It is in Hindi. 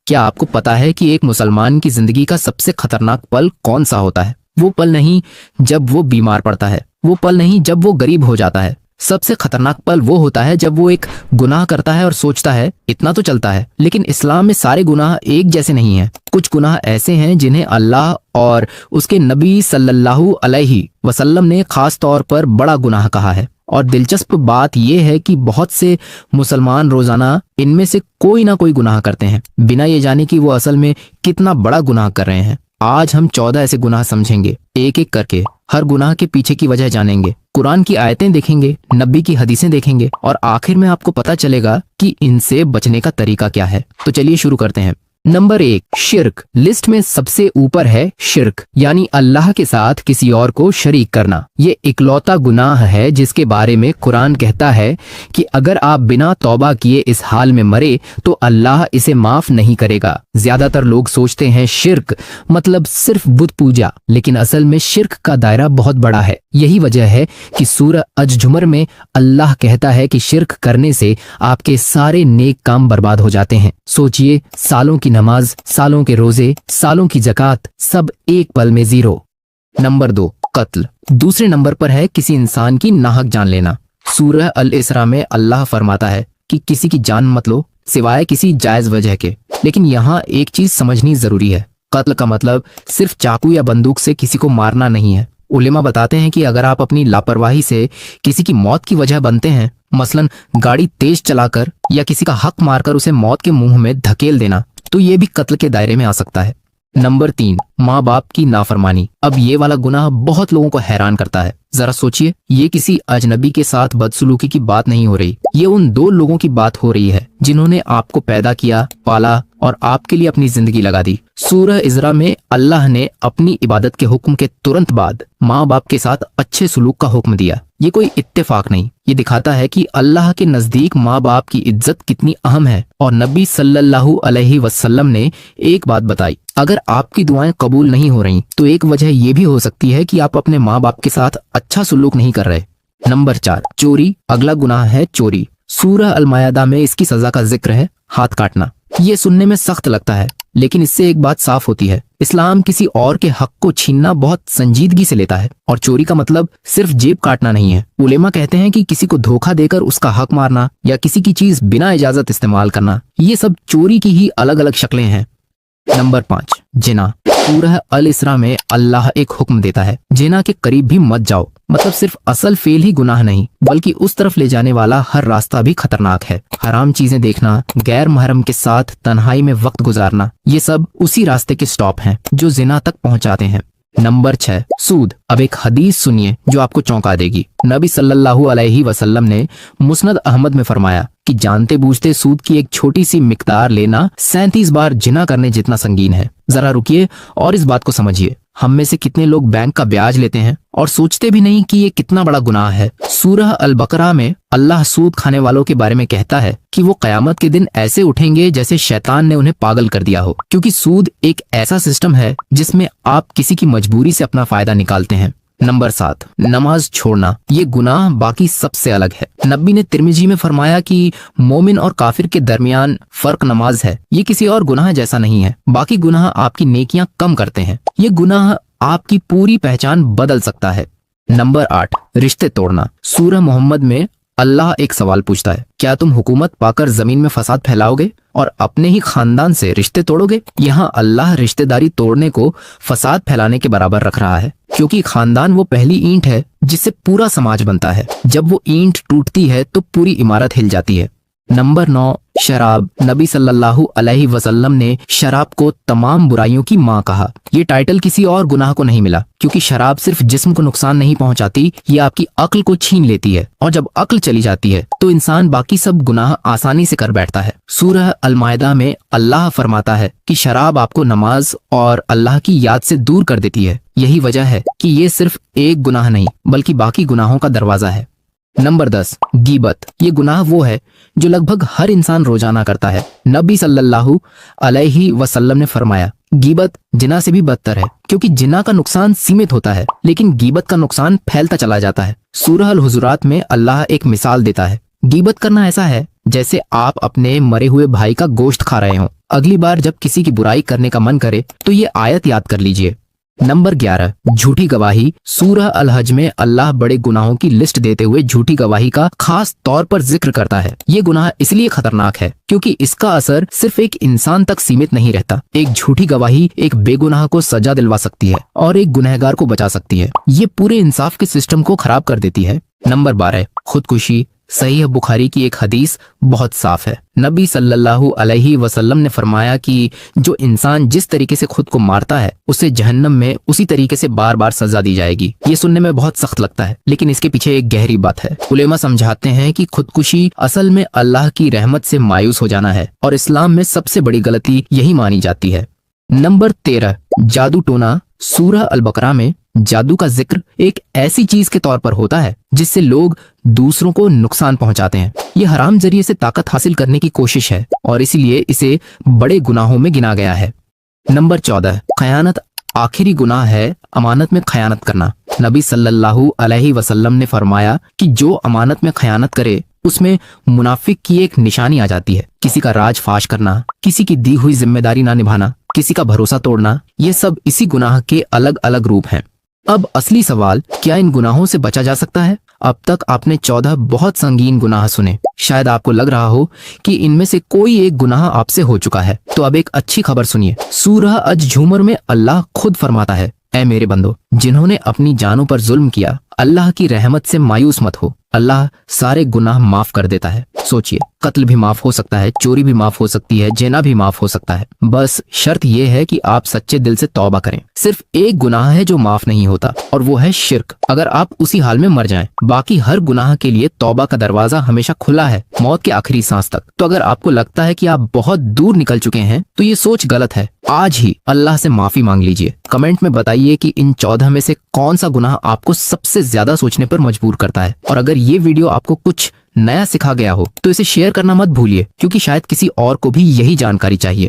क्या आपको पता है कि एक मुसलमान की जिंदगी का सबसे खतरनाक पल कौन सा होता है? वो पल नहीं जब वो बीमार पड़ता है, वो पल नहीं जब वो गरीब हो जाता है। सबसे खतरनाक पल वो होता है जब वो एक गुनाह करता है और सोचता है इतना तो चलता है। लेकिन इस्लाम में सारे गुनाह एक जैसे नहीं हैं। कुछ गुनाह ऐसे हैं जिन्हें अल्लाह और उसके नबी सल्लल्लाहु अलैहि वसल्लम ने खास तौर पर बड़ा गुनाह कहा है। और दिलचस्प बात यह है कि बहुत से मुसलमान रोजाना इनमें से कोई ना कोई गुनाह करते हैं, बिना ये जाने कि वो असल में कितना बड़ा गुनाह कर रहे हैं। आज हम 14 ऐसे गुनाह समझेंगे, एक एक करके हर गुनाह के पीछे की वजह जानेंगे, कुरान की आयतें देखेंगे, नबी की हदीसें देखेंगे और आखिर में आपको पता चलेगा कि इनसे बचने का तरीका क्या है। तो चलिए शुरू करते हैं। नंबर 1, शिर्क। लिस्ट में सबसे ऊपर है शिर्क, यानी अल्लाह के साथ किसी और को शरीक करना। ये इकलौता गुनाह है जिसके बारे में कुरान कहता है कि अगर आप बिना तौबा किए इस हाल में मरे तो अल्लाह इसे माफ नहीं करेगा। ज्यादातर लोग सोचते हैं शिर्क मतलब सिर्फ बुत पूजा, लेकिन असल में शिर्क का दायरा बहुत बड़ा है। यही वजह है कि सूरह अज-जुमर में अल्लाह कहता है कि शिर्क करने से आपके सारे नेक काम बर्बाद हो जाते हैं। सोचिए, सालों की नमाज, सालों के रोजे, सालों की ज़कात, सब एक पल में जीरो। नंबर 2, कत्ल। दूसरे नंबर पर है किसी इंसान की नाहक जान लेना। सूरह अल इसरा में अल्लाह फरमाता है कि किसी की जान मत लो सिवाय किसी जायज वजह के। लेकिन यहाँ एक चीज समझनी जरूरी है, कत्ल का मतलब सिर्फ चाकू या बंदूक से किसी को मारना नहीं है। उलेमा बताते हैं कि अगर आप अपनी लापरवाही से किसी की मौत की वजह बनते हैं, मसलन गाड़ी तेज चलाकर या किसी का हक मारकर उसे मौत के मुंह में धकेल देना, तो ये भी कत्ल के दायरे में आ सकता है। नंबर 3, माँ बाप की नाफरमानी। अब ये वाला गुनाह बहुत लोगों को हैरान करता है। जरा सोचिए, ये किसी अजनबी के साथ बदसलूकी की बात नहीं हो रही, ये उन 2 लोगों की बात हो रही है जिन्होंने आपको पैदा किया, पाला और आपके लिए अपनी जिंदगी लगा दी। सूरह इज़रा में अल्लाह ने अपनी इबादत के हुक्म के तुरंत बाद माँ बाप के साथ अच्छे सलूक का हुक्म दिया। ये कोई इत्तेफाक नहीं, ये दिखाता है कि अल्लाह के नजदीक माँ बाप की इज्जत कितनी अहम है। और नबी सल्लल्लाहु अलैहि वसल्लम ने एक बात बताई, अगर आपकी दुआएं कबूल नहीं हो रही तो एक वजह यह भी हो सकती है कि आप अपने माँ बाप के साथ अच्छा सलूक नहीं कर रहे। नंबर 4, चोरी। अगला गुनाह है चोरी। सूरह अल मायदा में इसकी सजा का जिक्र है, हाथ काटना। ये सुनने में सख्त लगता है, लेकिन इससे एक बात साफ होती है, इस्लाम किसी और के हक को छीनना बहुत संजीदगी से लेता है। और चोरी का मतलब सिर्फ जेब काटना नहीं है। उलेमा कहते हैं कि किसी को धोखा देकर उसका हक मारना या किसी की चीज बिना इजाजत इस्तेमाल करना, ये सब चोरी की ही अलग अलग शक्लें हैं। नंबर 5, जिना। सूरह अल इसरा में अल्लाह एक हुक्म देता है, जिना के करीब भी मत जाओ। मतलब सिर्फ असल फेल ही गुनाह नहीं, बल्कि उस तरफ ले जाने वाला हर रास्ता भी खतरनाक है। हराम चीजें देखना, गैर महरम के साथ तन्हाई में वक्त गुजारना, ये सब उसी रास्ते के स्टॉप हैं जो जिना तक पहुंचाते हैं। नंबर 6, सूद। अब एक हदीस सुनिए जो आपको चौंका देगी। नबी सल्लल्लाहु अलैहि वसल्लम ने मुस्नद अहमद में फरमाया कि जानते बूझते सूद की एक छोटी सी मिकदार लेना 37 बार जिना करने जितना संगीन है। जरा रुकिए और इस बात को समझिए, हम में से कितने लोग बैंक का ब्याज लेते हैं और सोचते भी नहीं कि ये कितना बड़ा गुनाह है। सूरह अल बकरा में अल्लाह सूद खाने वालों के बारे में कहता है कि वो कयामत के दिन ऐसे उठेंगे जैसे शैतान ने उन्हें पागल कर दिया हो, क्योंकि सूद एक ऐसा सिस्टम है जिसमें आप किसी की मजबूरी से अपना फायदा निकालते हैं। नंबर 7, नमाज छोड़ना। ये गुनाह बाकी सबसे अलग है। नबी ने तिरमिजी में फरमाया कि मोमिन और काफिर के दरमियान फर्क नमाज है। ये किसी और गुनाह जैसा नहीं है। बाकी गुनाह आपकी नेकियां कम करते हैं, ये गुनाह आपकी पूरी पहचान बदल सकता है। नंबर 8, रिश्ते तोड़ना। सूरह मोहम्मद में अल्लाह एक सवाल पूछता है, क्या तुम हुकूमत पाकर जमीन में फसाद फैलाओगे और अपने ही खानदान से रिश्ते तोड़ोगे? यहाँ अल्लाह रिश्तेदारी तोड़ने को फसाद फैलाने के बराबर रख रहा है, क्योंकि खानदान वो पहली ईंट है जिससे पूरा समाज बनता है। जब वो ईंट टूटती है तो पूरी इमारत हिल जाती है। नंबर 9, शराब। नबी सल्लल्लाहु अलैहि वसल्लम ने शराब को तमाम बुराइयों की माँ कहा। ये टाइटल किसी और गुनाह को नहीं मिला, क्योंकि शराब सिर्फ जिस्म को नुकसान नहीं पहुंचाती, ये आपकी अक्ल को छीन लेती है। और जब अक्ल चली जाती है तो इंसान बाकी सब गुनाह आसानी से कर बैठता है। सूरह अल मायदा में अल्लाह फरमाता है कि शराब आपको नमाज और अल्लाह की याद से दूर कर देती है। यही वजह है कि ये सिर्फ एक गुनाह नहीं बल्कि बाकी गुनाहों का दरवाजा है। नंबर 10, गीबत। ये गुनाह वो है जो लगभग हर इंसान रोजाना करता है। नबी सल्लल्लाहु अलैहि वसल्लम ने फरमाया, गीबत जिना से भी बदतर है, क्योंकि जिना का नुकसान सीमित होता है लेकिन गीबत का नुकसान फैलता चला जाता है। सूरह अल हुजुरात में अल्लाह एक मिसाल देता है, गीबत करना ऐसा है जैसे आप अपने मरे हुए भाई का गोश्त खा रहे हो। अगली बार जब किसी की बुराई करने का मन करे तो ये आयत याद कर लीजिए। नंबर 11, झूठी गवाही। सूरह अल हज में अल्लाह बड़े गुनाहों की लिस्ट देते हुए झूठी गवाही का खास तौर पर जिक्र करता है। ये गुनाह इसलिए खतरनाक है क्योंकि इसका असर सिर्फ एक इंसान तक सीमित नहीं रहता। एक झूठी गवाही एक बेगुनाह को सजा दिलवा सकती है और एक गुनहगार को बचा सकती है। ये पूरे इंसाफ के सिस्टम को खराब कर देती है। नंबर 12, खुदकुशी। सही बुखारी की एक हदीस बहुत साफ है। नबी सल्लल्लाहु अलैहि वसल्लम ने फरमाया कि जो इंसान जिस तरीके से खुद को मारता है उसे जहन्नम में उसी तरीके से बार बार सजा दी जाएगी। ये सुनने में बहुत सख्त लगता है, लेकिन इसके पीछे एक गहरी बात है। उलेमा समझाते हैं कि खुदकुशी असल में अल्लाह की रहमत से मायूस हो जाना है और इस्लाम में सबसे बड़ी गलती यही मानी जाती है। नंबर 13, जादू टोना। सूरह अल बकरा में जादू का जिक्र एक ऐसी चीज के तौर पर होता है जिससे लोग दूसरों को नुकसान पहुंचाते हैं। ये हराम जरिए से ताकत हासिल करने की कोशिश है और इसीलिए इसे बड़े गुनाहों में गिना गया है। नंबर 14, खयानत। आखिरी गुनाह है अमानत में खयानत करना। नबी सल्लल्लाहु अलैहि वसल्लम ने फरमाया कि जो अमानत में खयानत करे उसमें मुनाफिक की एक निशानी आ जाती है। किसी का राज फाश करना, किसी की दी हुई जिम्मेदारी ना निभाना, किसी का भरोसा तोड़ना, ये सब इसी गुनाह के अलग अलग रूप हैं। अब असली सवाल, क्या इन गुनाहों से बचा जा सकता है? अब तक आपने 14 बहुत संगीन गुनाह सुने। शायद आपको लग रहा हो कि इनमें से कोई एक गुनाह आपसे हो चुका है। तो अब एक अच्छी खबर सुनिए। सूरह अज झूमर में अल्लाह खुद फरमाता है, ऐ मेरे बंदो, जिन्होंने अपनी जानों पर जुल्म किया, अल्लाह की रहमत से मायूस मत हो। अल्लाह सारे गुनाह माफ कर देता है। सोचिए, कत्ल भी माफ हो सकता है, चोरी भी माफ हो सकती है, ज़िना भी माफ हो सकता है। बस शर्त यह है कि आप सच्चे दिल से तौबा करें। सिर्फ एक गुनाह है जो माफ नहीं होता और वो है शिर्क। अगर आप उसी हाल में मर जाएं, बाकी हर गुनाह के लिए तौबा का दरवाजा हमेशा खुला है, मौत के आखिरी सांस तक। तो अगर आपको लगता है कि आप बहुत दूर निकल चुके हैं तो ये सोच गलत है। आज ही अल्लाह से माफी मांग लीजिए। कमेंट में बताइए कि इन 14 में से कौन सा गुनाह आपको सबसे ज्यादा सोचने पर मजबूर करता है। और अगर ये वीडियो आपको कुछ नया सिखा गया हो तो इसे शेयर करना मत भूलिए, क्योंकि शायद किसी और को भी यही जानकारी चाहिए।